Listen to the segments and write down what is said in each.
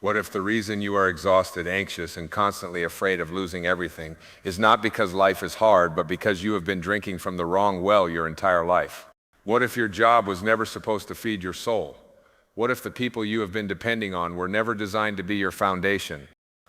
What if the reason you are exhausted, anxious, and constantly afraid of losing everything is not because life is hard, but because you have been drinking from the wrong well your entire life? What if your job was never supposed to feed your soul? What if the people you have been depending on were never designed to be your foundation?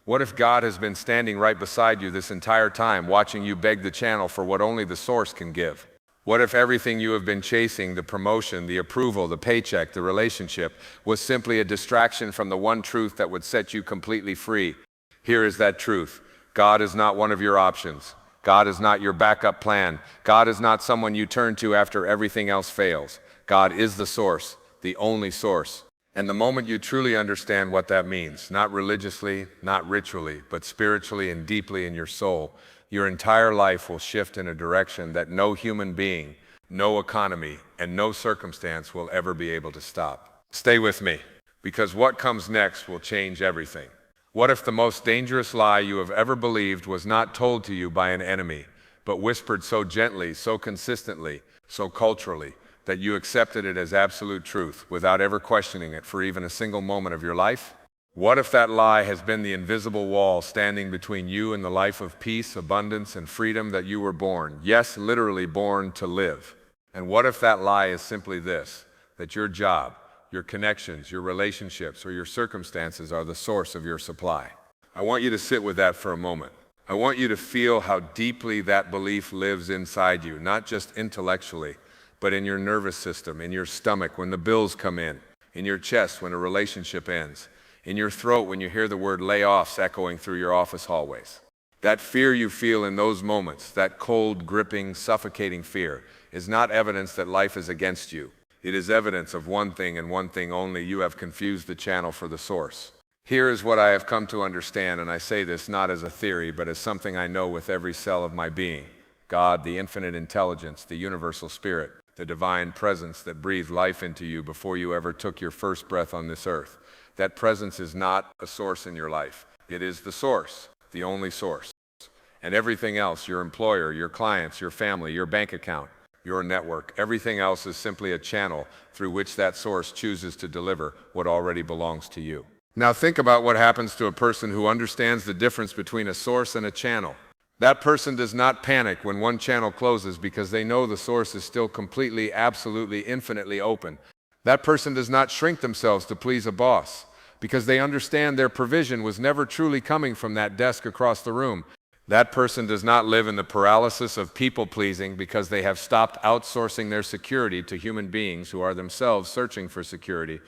What if God has been standing right beside you this entire time, watching you beg the channel for what only the source can give? What if everything you have been chasing, the promotion, the approval, the paycheck, the relationship, was simply a distraction from the one truth that would set you completely free? Here is that truth. God is not one of your options. God is not your backup plan. God is not someone you turn to after everything else fails. God is the source, the only source. And the moment you truly understand what that means, not religiously, not ritually, but spiritually and deeply in your soul, your entire life will shift in a direction that no human being, no economy, and no circumstance will ever be able to stop. Stay with me, because what comes next will change everything. What if the most dangerous lie you have ever believed was not told to you by an enemy, but whispered so gently, so consistently, so culturally, that you accepted it as absolute truth without ever questioning it for even a single moment of your life? What if that lie has been the invisible wall standing between you and the life of peace, abundance, and freedom that you were born, yes, literally born to live? And what if that lie is simply this, that your job, your connections, your relationships, or your circumstances are the source of your supply? I want you to sit with that for a moment. I want you to feel how deeply that belief lives inside you, not just intellectually, but in your nervous system, in your stomach when the bills come in your chest when a relationship ends, in your throat when you hear the word layoffs echoing through your office hallways. That fear you feel in those moments, that cold, gripping, suffocating fear, is not evidence that life is against you. It is evidence of one thing and one thing only: you have confused the channel for the source. Here is what I have come to understand, and I say this not as a theory, but as something I know with every cell of my being. God, the infinite intelligence, the universal spirit, the divine presence that breathed life into you before you ever took your first breath on this earth. That presence is not a source in your life. It is the source, the only source. And everything else, your employer, your clients, your family, your bank account, your network, everything else is simply a channel through which that source chooses to deliver what already belongs to you. Now think about what happens to a person who understands the difference between a source and a channel. That person does not panic when one channel closes because they know the source is still completely, absolutely, infinitely open. That person does not shrink themselves to please a boss because they understand their provision was never truly coming from that desk across the room. That person does not live in the paralysis of people-pleasing because they have stopped outsourcing their security to human beings who are themselves searching for security.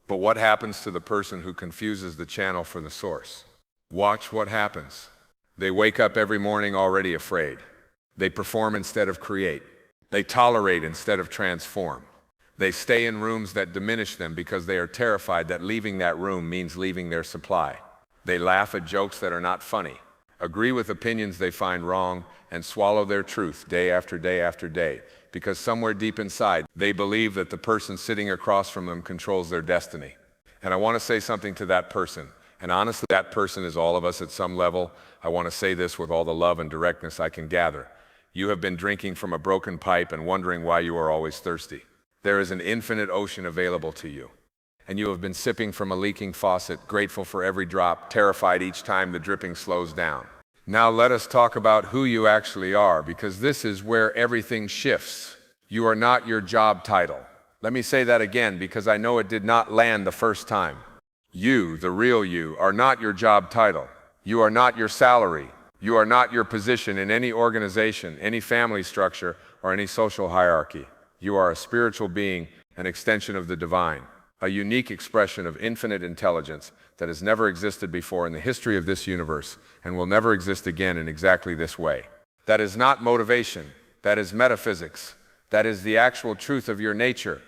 But what happens to the person who confuses the channel for the source? Watch what happens. They wake up every morning already afraid. They perform instead of create. They tolerate instead of transform. They stay in rooms that diminish them because they are terrified that leaving that room means leaving their supply. They laugh at jokes that are not funny, agree with opinions they find wrong, and swallow their truth day after day after day, because somewhere deep inside, they believe that the person sitting across from them controls their destiny. And I want to say something to that person. And honestly, that person is all of us at some level. I want to say this with all the love and directness I can gather. You have been drinking from a broken pipe and wondering why you are always thirsty. There is an infinite ocean available to you. And you have been sipping from a leaking faucet, grateful for every drop, terrified each time the dripping slows down. Now let us talk about who you actually are, because this is where everything shifts. You are not your job title. Let me say that again, because I know it did not land the first time. You, the real you, are not your job title. You are not your salary. You are not your position in any organization, any family structure, or any social hierarchy. You are a spiritual being, an extension of the divine, a unique expression of infinite intelligence that has never existed before in the history of this universe and will never exist again in exactly this way. That is not motivation. That is metaphysics. That is the actual truth of your nature.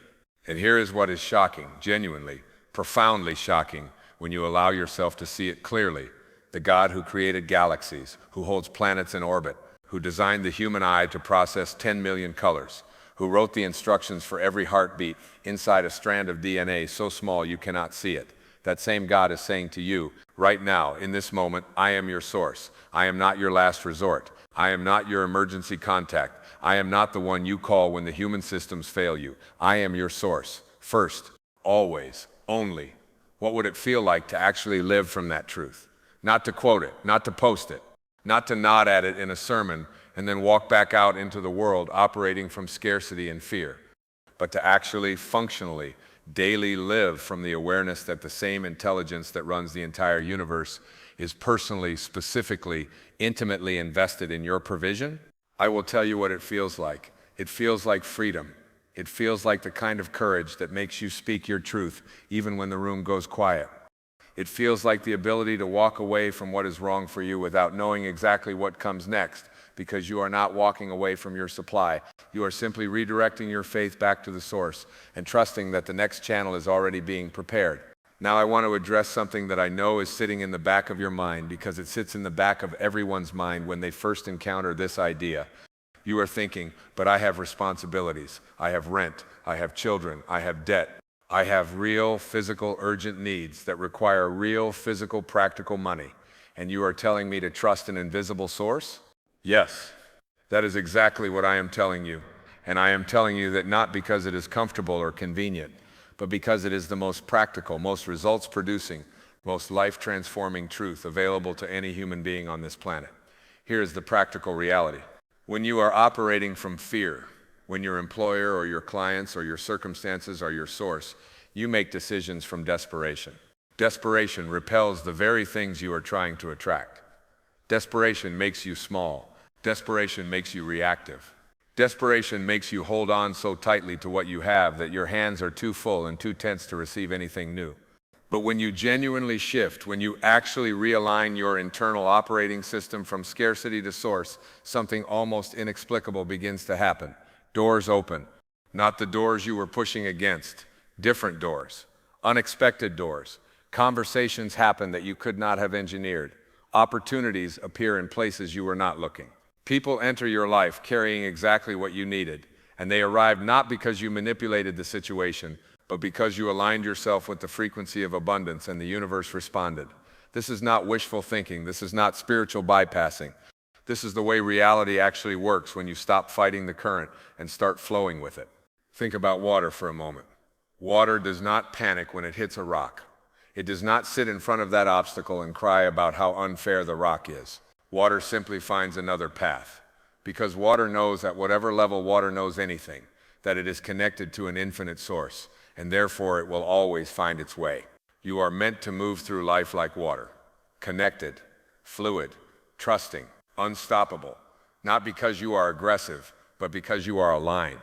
And here is what is shocking, genuinely, profoundly shocking, when you allow yourself to see it clearly. The God who created galaxies, who holds planets in orbit, who designed the human eye to process 10 million colors, who wrote the instructions for every heartbeat inside a strand of DNA so small you cannot see it. That same God is saying to you, right now, in this moment, I am your source. I am not your last resort. I am not your emergency contact. I am not the one you call when the human systems fail you. I am your source, first, always, only, What would it feel like to actually live from that truth? Not to quote it, not to post it, not to nod at it in a sermon and then walk back out into the world operating from scarcity and fear, but to actually functionally, daily live from the awareness that the same intelligence that runs the entire universe is personally, specifically, intimately invested in your provision? I will tell you what it feels like. It feels like freedom. It feels like the kind of courage that makes you speak your truth even when the room goes quiet. It feels like the ability to walk away from what is wrong for you without knowing exactly what comes next, because you are not walking away from your supply. You are simply redirecting your faith back to the source and trusting that the next channel is already being prepared. Now I want to address something that I know is sitting in the back of your mind, because it sits in the back of everyone's mind when they first encounter this idea. You are thinking, but I have responsibilities. I have rent. I have children. I have debt. I have real, physical, urgent needs that require real, physical, practical money. And you are telling me to trust an invisible source? Yes, that is exactly what I am telling you. And I am telling you that not because it is comfortable or convenient, but because it is the most practical, most results-producing, most life-transforming truth available to any human being on this planet. Here is the practical reality. When you are operating from fear, when your employer or your clients or your circumstances are your source, you make decisions from desperation. Desperation repels the very things you are trying to attract. Desperation makes you small. Desperation makes you reactive. Desperation makes you hold on so tightly to what you have that your hands are too full and too tense to receive anything new. But when you genuinely shift, when you actually realign your internal operating system from scarcity to source, something almost inexplicable begins to happen. Doors open. Not the doors you were pushing against. Different doors. Unexpected doors. Conversations happen that you could not have engineered. Opportunities appear in places you were not looking. People enter your life carrying exactly what you needed, and they arrive not because you manipulated the situation, but because you aligned yourself with the frequency of abundance and the universe responded. This is not wishful thinking. This is not spiritual bypassing. This is the way reality actually works when you stop fighting the current and start flowing with it. Think about water for a moment. Water does not panic when it hits a rock. It does not sit in front of that obstacle and cry about how unfair the rock is. Water simply finds another path, because water knows at whatever level water knows anything, that it is connected to an infinite source, and therefore it will always find its way. You are meant to move through life like water, connected, fluid, trusting, unstoppable, not because you are aggressive, but because you are aligned.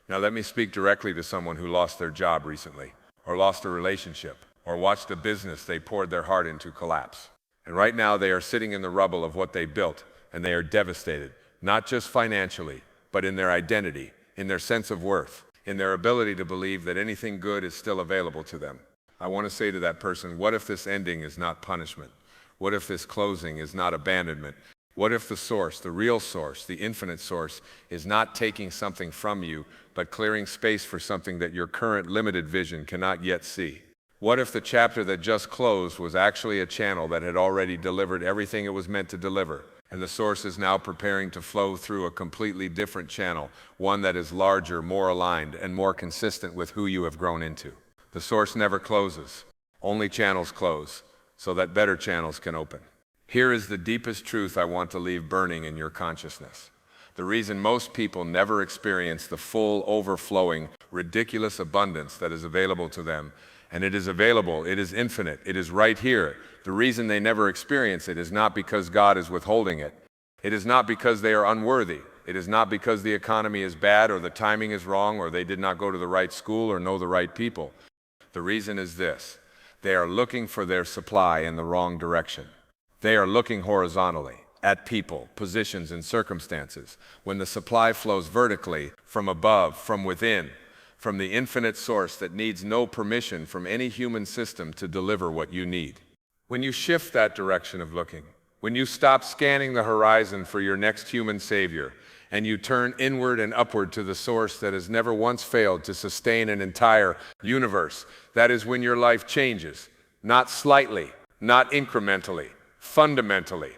Now let me speak directly to someone who lost their job recently, or lost a relationship, or watched a business they poured their heart into collapse. And right now they are sitting in the rubble of what they built, and they are devastated, not just financially, but in their identity, in their sense of worth, in their ability to believe that anything good is still available to them. I want to say to that person, what if this ending is not punishment? What if this closing is not abandonment? What if the source, the real source, the infinite source, is not taking something from you, but clearing space for something that your current limited vision cannot yet see? What if the chapter that just closed was actually a channel that had already delivered everything it was meant to deliver, and the source is now preparing to flow through a completely different channel, one that is larger, more aligned, and more consistent with who you have grown into? The source never closes. Only channels close, so that better channels can open. Here is the deepest truth I want to leave burning in your consciousness. The reason most people never experience the full, overflowing, ridiculous abundance that is available to them, and it is available, it is infinite, it is right here. The reason they never experience it is not because God is withholding it. It is not because they are unworthy. It is not because the economy is bad or the timing is wrong or they did not go to the right school or know the right people. The reason is this: they are looking for their supply in the wrong direction. They are looking horizontally at people, positions, and circumstances, when the supply flows vertically, from above, from within, from the infinite source that needs no permission from any human system to deliver what you need. When you shift that direction of looking, when you stop scanning the horizon for your next human savior, and you turn inward and upward to the source that has never once failed to sustain an entire universe, that is when your life changes, not slightly, not incrementally, fundamentally,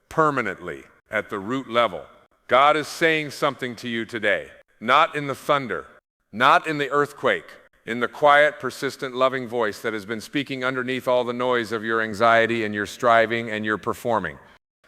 permanently, at the root level. God is saying something to you today, not in the thunder, not in the earthquake, in the quiet, persistent, loving voice that has been speaking underneath all the noise of your anxiety and your striving and your performing.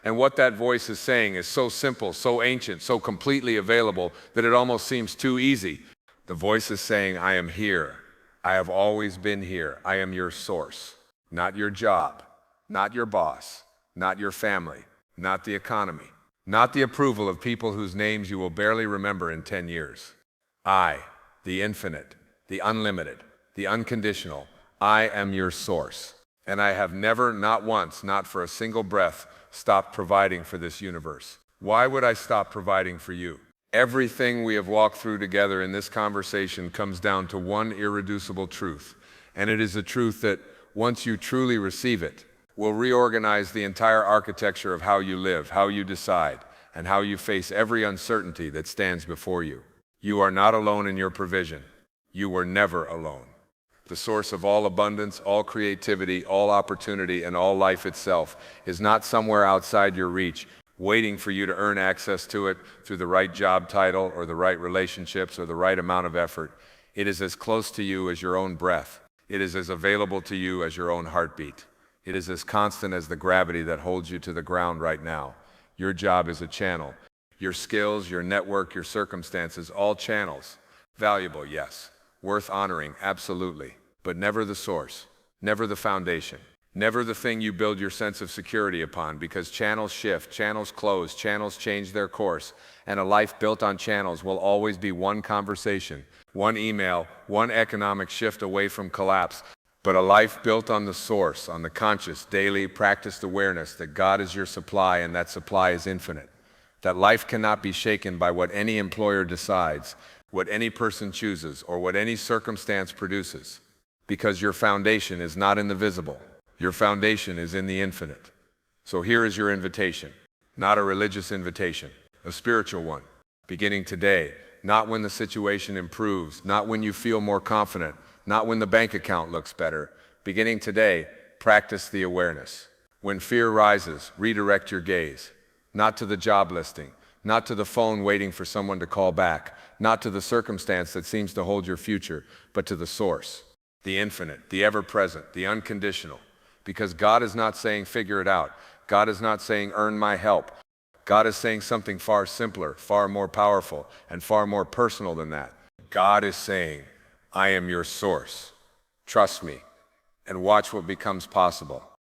And what that voice is saying is so simple, so ancient, so completely available that it almost seems too easy. The voice is saying, I am here. I have always been here. I am your source, not your job, not your boss, not your family, not the economy, not the approval of people whose names you will barely remember in 10 years. I, the infinite, the unlimited, the unconditional, I am your source. And I have never, not once, not for a single breath, stopped providing for this universe. Why would I stop providing for you? Everything we have walked through together in this conversation comes down to one irreducible truth. And it is a truth that, once you truly receive it, will reorganize the entire architecture of how you live, how you decide, and how you face every uncertainty that stands before you. You are not alone in your provision. You were never alone. The source of all abundance, all creativity, all opportunity, and all life itself is not somewhere outside your reach, waiting for you to earn access to it through the right job title or the right relationships or the right amount of effort. It is as close to you as your own breath. It is as available to you as your own heartbeat. It is as constant as the gravity that holds you to the ground right now. Your job is a channel. Your skills, your network, your circumstances, all channels. Valuable, yes. Worth honoring, absolutely. But never the source, never the foundation, never the thing you build your sense of security upon, because channels shift, channels close, channels change their course, and a life built on channels will always be one conversation, one email, one economic shift away from collapse. But a life built on the source, on the conscious, daily, practiced awareness that God is your supply and that supply is infinite. That life cannot be shaken by what any employer decides, what any person chooses, or what any circumstance produces. Because your foundation is not in the visible. Your foundation is in the infinite. So here is your invitation. Not a religious invitation, a spiritual one. Beginning today, not when the situation improves, not when you feel more confident, not when the bank account looks better. Beginning today, practice the awareness. When fear rises, redirect your gaze. Not to the job listing, not to the phone waiting for someone to call back, not to the circumstance that seems to hold your future, but to the source, the infinite, the ever-present, the unconditional. Because God is not saying figure it out. God is not saying earn my help. God is saying something far simpler, far more powerful, and far more personal than that. God is saying, I am your source. Trust me, and watch what becomes possible.